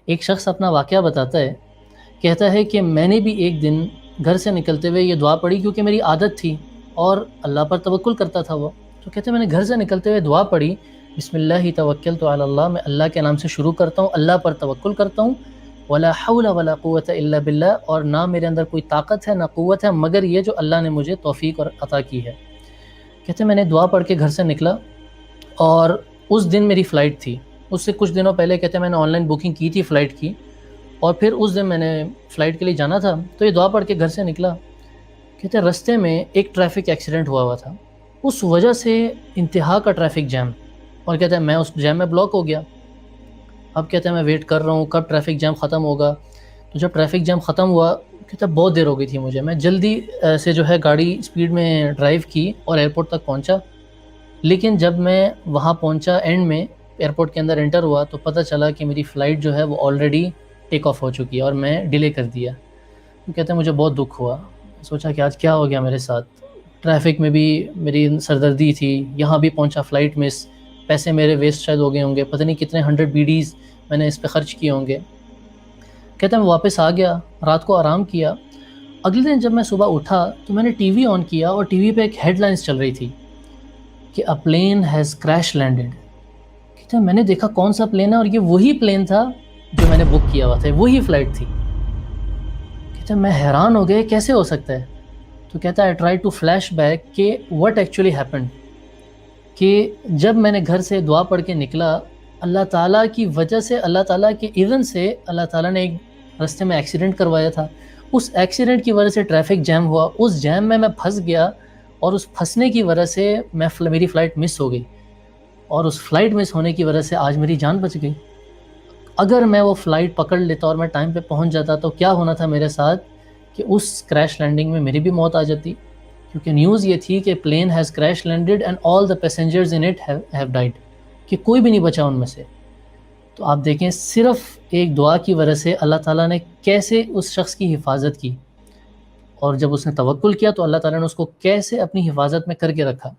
ایک شخص اپنا واقعہ بتاتا ہے، کہتا ہے کہ میں نے بھی ایک دن گھر سے نکلتے ہوئے یہ دعا پڑھی، کیونکہ میری عادت تھی اور اللہ پر توکل کرتا تھا وہ. تو کہتے ہیں میں نے گھر سے نکلتے ہوئے دعا پڑھی، بسم اللہ توکلت علی اللہ، میں اللہ کے نام سے شروع کرتا ہوں، اللہ پر توکل کرتا ہوں، ولا حول ولا قوت الا باللہ، اور نہ میرے اندر کوئی طاقت ہے نہ قوت ہے مگر یہ جو اللہ نے مجھے توفیق اور عطا کی ہے. کہتے ہیں میں نے دعا پڑھ کے گھر سے نکلا، اور اس دن میری فلائٹ تھی. اس سے کچھ دنوں پہلے کہتے ہیں میں نے آن لائن بکنگ کی تھی فلائٹ کی، اور پھر اس دن میں نے فلائٹ کے لیے جانا تھا، تو یہ دعا پڑھ کے گھر سے نکلا. کہتے ہیں رستے میں ایک ٹریفک ایکسیڈنٹ ہوا تھا، اس وجہ سے انتہا کا ٹریفک جیم، اور کہتے ہیں میں اس جیم میں بلاک ہو گیا. اب کہتے ہیں میں ویٹ کر رہا ہوں کب ٹریفک جیم ختم ہوگا. تو جب ٹریفک جیم ختم ہوا، کہتے ہیں بہت دیر ہو گئی تھی مجھے، میں جلدی سے جو ہے گاڑی اسپیڈ میں ڈرائیو کی اور ایئرپورٹ تک پہنچا. لیکن جب میں وہاں پہنچا، اینڈ میں ایئرپورٹ کے اندر انٹر ہوا، تو پتہ چلا کہ میری فلائٹ جو ہے وہ آلریڈی ٹیک آف ہو چکی ہے اور میں ڈیلے کر دیا. تو کہتے ہیں مجھے بہت دکھ ہوا، سوچا کہ آج کیا ہو گیا میرے ساتھ. ٹریفک میں بھی میری سردردی تھی، یہاں بھی پہنچا فلائٹ مس، پیسے میرے ویسٹ شاید ہو گئے ہوں گے، پتہ نہیں کتنے 100 BDs میں نے اس پہ خرچ کیے ہوں گے. کہتے ہیں میں واپس آ گیا، رات کو آرام کیا. اگلے دن جب میں صبح اٹھا تو میں نے ٹی وی آن کیا، اور ٹی وی پہ ایک ہیڈ لائنس چل رہی تھی کہ a plane has crash landed. کہتے ہیں میں نے دیکھا کون سا پلین ہے، اور یہ وہی پلین تھا جو میں نے بک کیا ہوا تھا، وہی فلائٹ تھی. کہتے ہیں میں حیران ہو گئے کیسے ہو سکتا ہے. تو کہتا ہے I try to flash back کہ واٹ ایکچولی ہیپنڈ، کہ جب میں نے گھر سے دعا پڑھ کے نکلا، اللہ تعالیٰ کی وجہ سے، اللہ تعالیٰ کے ایون سے اللہ تعالیٰ نے ایک رستے میں ایکسیڈنٹ کروایا تھا. اس ایکسیڈنٹ کی وجہ سے ٹریفک جیم ہوا، اس جیم میں پھنس گیا، اور اس پھنسنے کی وجہ سے میری فلائٹ مس ہو گئی، اور اس فلائٹ مس ہونے کی وجہ سے آج میری جان بچ گئی. اگر میں وہ فلائٹ پکڑ لیتا اور میں ٹائم پہ پہنچ جاتا تو کیا ہونا تھا میرے ساتھ، کہ اس کریش لینڈنگ میں میری بھی موت آ جاتی. کیونکہ نیوز یہ تھی کہ plane has crash landed and all the passengers in it have died, کہ کوئی بھی نہیں بچا ان میں سے. تو آپ دیکھیں صرف ایک دعا کی وجہ سے اللہ تعالیٰ نے کیسے اس شخص کی حفاظت کی، اور جب اس نے توکل کیا تو اللہ تعالیٰ نے اس کو کیسے اپنی حفاظت میں کر کے رکھا.